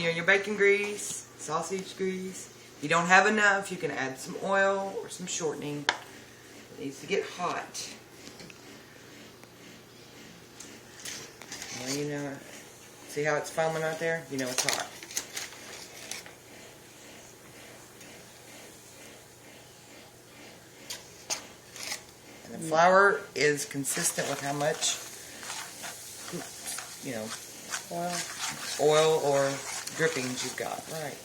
your bacon grease, sausage grease. If you don't have enough, you can add some oil or some shortening. It needs to get hot. Well, you know, see how it's foaming right there? You know it's hot. And the flour is consistent with how much, you know, oil or drippings you've got. Right.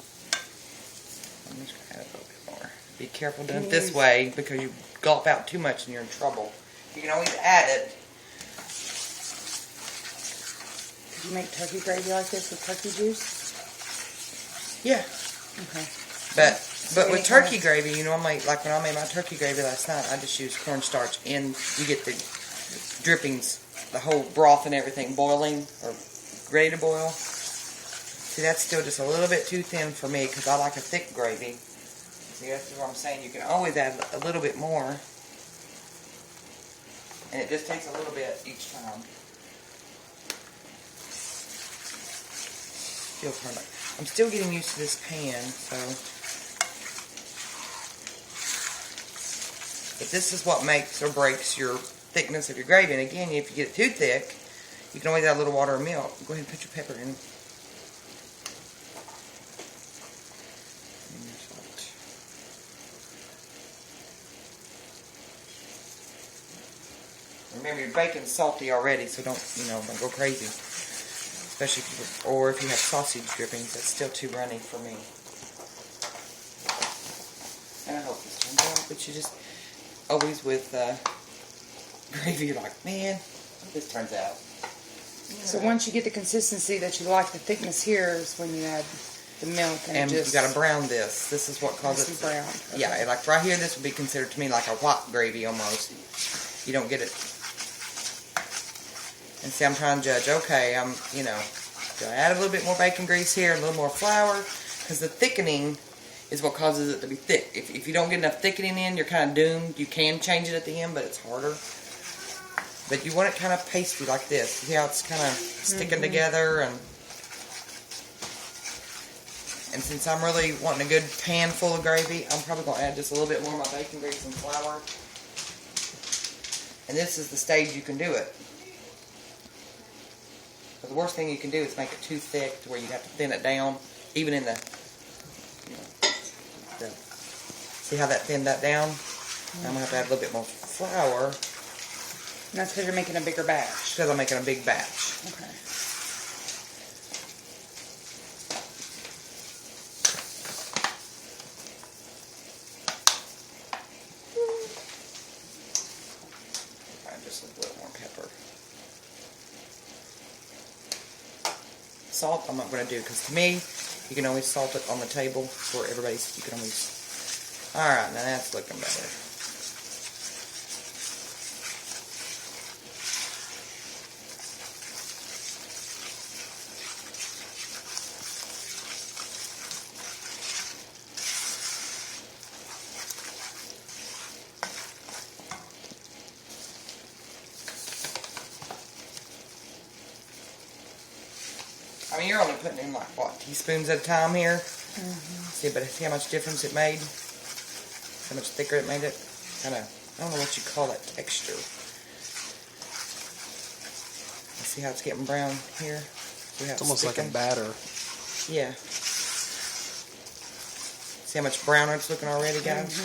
I'm just going to add a little bit more. Be careful doing it this way because you gulp out too much and you're in trouble. You can always add it. Could you make turkey gravy like this with turkey juice? Yeah. Okay. But with turkey gravy, you normally, like when I made my turkey gravy last night, I just used cornstarch and you get the drippings, the whole broth and everything boiling or ready to boil. See, that's still just a little bit too thin for me because I like a thick gravy. See, that's what I'm saying. You can always add a little bit more. And it just takes a little bit each time. I'm still getting used to this pan, so. But this is what makes or breaks your thickness of your gravy. And again, if you get it too thick, you can always add a little water or milk. Go ahead and put your pepper in. Remember, your bacon's salty already, so don't go crazy. Especially if you have sausage drippings, that's still too runny for me. And I hope this turns out, but you just always with gravy, you're like, man, I hope this turns out. So once you get the consistency that you like, the thickness here is when you add the milk and you got to brown this. This is what causes it brown. Okay. Yeah, like right here, this would be considered to me like a white gravy almost. You don't get it. And see, I'm trying to judge. Okay, do I add a little bit more bacon grease here, a little more flour? Because the thickening is what causes it to be thick. If you don't get enough thickening in, you're kind of doomed. You can change it at the end, but it's harder. But you want it kind of pasty like this. See how it's kind of sticking together? And since I'm really wanting a good pan full of gravy, I'm probably going to add just a little bit more of my bacon grease and flour. And this is the stage you can do it. But the worst thing you can do is make it too thick to where you have to thin it down. Even in see how that thinned that down? I'm going to have to add a little bit more flour. And that's because you're making a bigger batch. Because I'm making a big batch. Okay. Just a little more pepper. Salt I'm not going to do because to me, you can always salt it on the table for everybody's. You can always. Alright, now that's looking better. I mean, you're only putting in like, what, teaspoons at a time here? See how much difference it made? How much thicker it made it? Kind of, I don't know what you call that texture. See how it's getting brown here? It's almost like a batter. Yeah. See how much browner it's looking already, guys?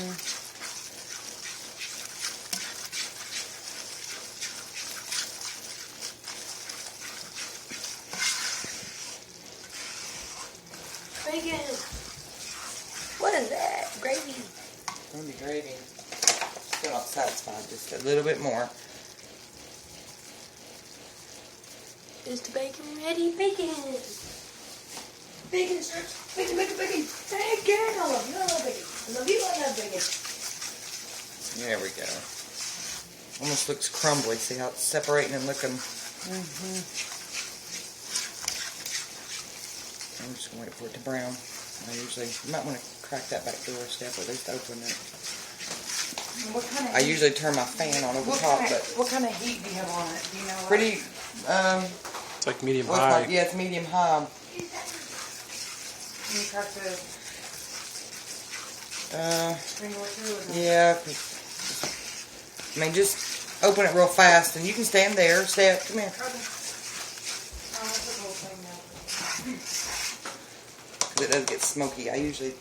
Bacon. What is that? Gravy. It's going to be gravy. Still not satisfied. Just a little bit more. Is the bacon ready? Bacon. Bacon, sir. Bacon, bacon, bacon. Bacon. I love you. I love bacon. I love you. I love bacon. There we go. Almost looks crumbly. See how it's separating and looking. I'm just going to wait for it to brown. You might want to crack that back door step, or at least open it. What kind of I usually turn my fan on over top, but what kind of heat do you have on it? Do you know? pretty. It's like medium high. Yeah, it's medium high. you have to sprinkle it through? Or not? Yeah. I mean, just open it real fast, and you can stand there. Come here. Okay. Oh, that's the whole thing now. 'Cause it does get smoky. I usually.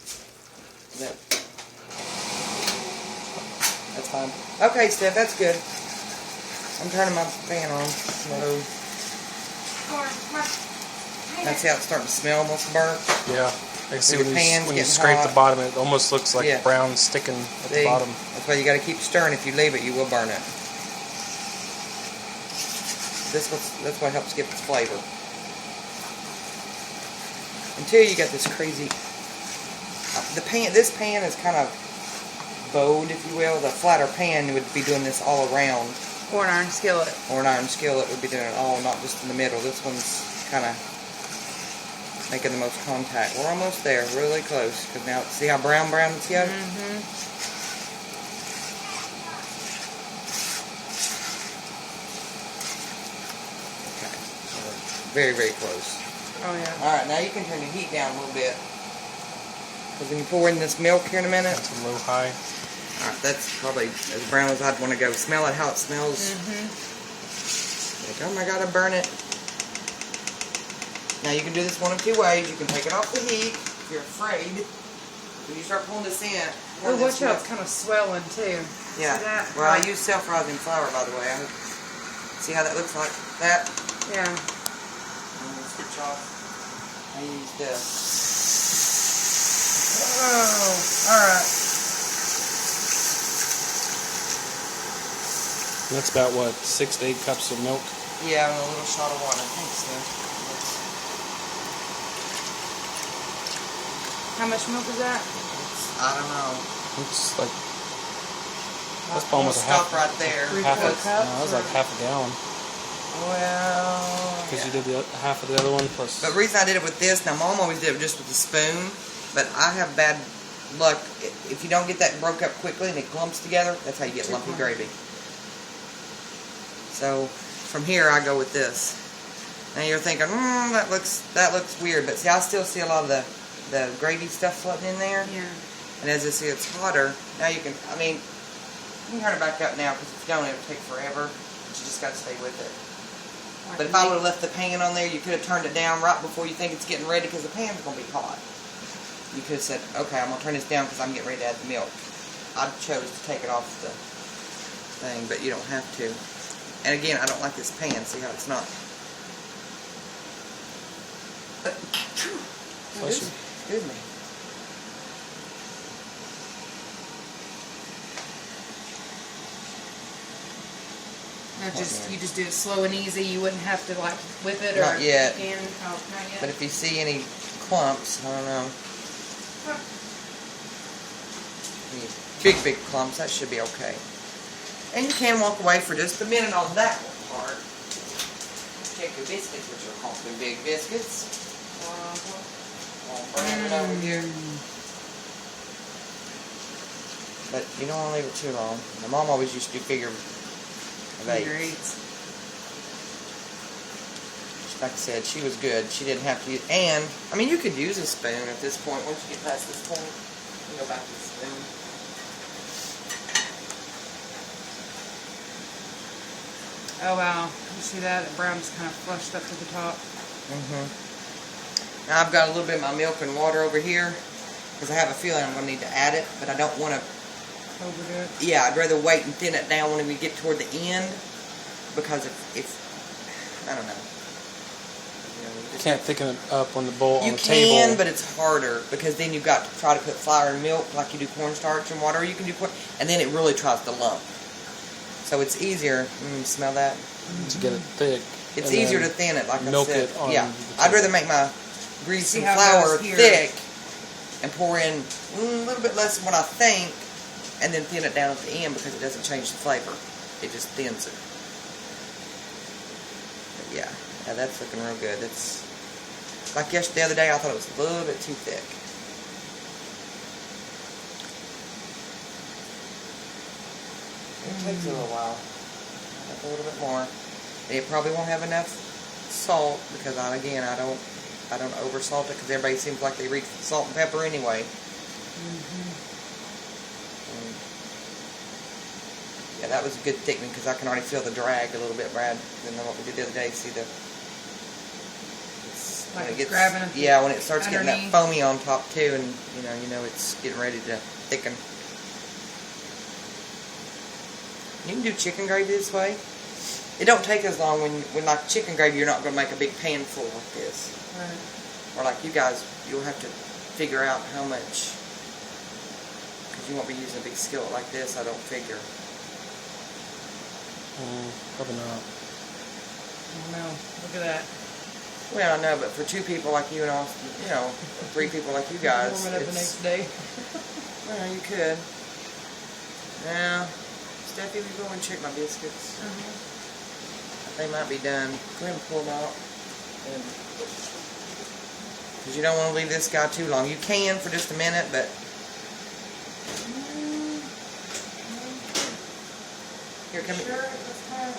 That's fine. Okay, Steph, that's good. I'm turning my fan on low. That's how it's starting to smell almost burnt. Yeah. I can see Your when pan's you getting scrape hot. the bottom, it almost looks like Yeah. brown sticking at See? the bottom. That's why you got to keep stirring. If you leave it, you will burn it. That's what helps give its flavor. Until you got this crazy. This pan is kind of bowed, if you will. The flatter pan would be doing this all around. Or an iron skillet. Or an iron skillet would be doing it all, not just in the middle. This one's kind of making the most contact. We're almost there, really close. Because now, see how brown it's yet? Mm-hmm. Okay. So we're very, very close. Oh, yeah. Alright, now you can turn the heat down a little bit. Because when you pour in this milk here in a minute, That's a low high. alright, that's probably as brown as I'd want to go. Smell it, how it smells. Mm-hmm. Like, oh my god, I burn it. Now you can do this one of two ways. You can take it off the heat if you're afraid. When you start pulling this in, Oh, watch out, it's kind of swelling too. yeah. See that? Well, I use self-rising flour, by the way. See how that looks like? That. Yeah. I'm going to switch off. I use this. Oh, alright. That's about, what, 6 to 8 cups of milk? Yeah, and a little shot of water. Thanks, man. How much milk is that? I don't know. It's like, that's We'll almost a stop half. right there. Half a, Cups, no, that was like half a gallon. Well, Because yeah. you did the half of the other one plus. But the reason I did it with this, now Mom always did it just with a spoon, but I have bad luck. If you don't get that broke up quickly and it clumps together, that's how you get lumpy gravy. So from here I go with this. Now you're thinking, that looks weird, but see, I still see a lot of the gravy stuff floating in there. Yeah. And as you see, it's hotter. Now you can, I mean, you can turn it back up now because it's going, it'll take forever. But you just got to stay with it. But if I would have left the pan on there, you could have turned it down right before you think it's getting ready because the pan's going to be hot. You could have said, okay, I'm going to turn this down because I'm getting ready to add the milk. I chose to take it off the thing, but you don't have to. And again, I don't like this pan. See how it's not. Bless you. Excuse me. You just do it slow and easy. You wouldn't have to like whip it or Not yet. You can. Oh, not yet. But if you see any clumps, I don't know. Any big clumps, that should be okay. And you can walk away for just a minute on that one part. Check your biscuits, which are awfully big biscuits. I'll bring it over here. But you don't want to leave it too long. My mom always used to do figure of eight. Figure eights. Like I said, she was good. She didn't have to use, and, I mean, you could use a spoon at this point. Once you get past this point, you can go back to the spoon. Oh wow, you see that? The brown's kind of flushed up to the top. Now I've got a little bit of my milk and water over here, because I have a feeling I'm going to need to add it, but I don't want to, Overdo it. yeah, I'd rather wait and thin it down when we get toward the end, because if I don't know. You can't thicken it up on the bowl on You the table. can, but it's harder, because then you've got to try to put flour and milk like you do cornstarch and water, or you can do corn, and then it really tries to lump. So it's easier, smell that? To get it thick. It's and easier then to thin it, like I milk said. it on Yeah, the I'd table. rather make my grease See and how it flour goes here. thick and pour in a little bit less than what I think, and then thin it down at the end because it doesn't change the flavor. It just thins it. But yeah, that's looking real good. It's like the other day, I thought it was a little bit too thick. It takes a little while. A little bit more. It probably won't have enough salt because I I don't over salt it because everybody seems like they reach for salt and pepper anyway. Yeah, that was a good thickening because I can already feel the drag a little bit, Brad, than what we did the other day. See the Like when it's it gets, grabbing it yeah, when it starts getting that underneath. foamy on top too, and you know it's getting ready to thicken. You can do chicken gravy this way. It don't take as long when like chicken gravy, you're not going to make a big pan full like this. Right. Or like you guys, you'll have to figure out how much, because you won't be using a big skillet like this, I don't figure. Probably not. No, look at that. Well, I know, but for 2 people like you and Austin, 3 people like you guys, Warm it up the next day. well, you could. Now, Steffi, we go and check my biscuits. They might be done. Go ahead and pull them out. Because you don't want to leave this guy too long. You can for just a minute, but... Here, come here. Sure, it was kind of,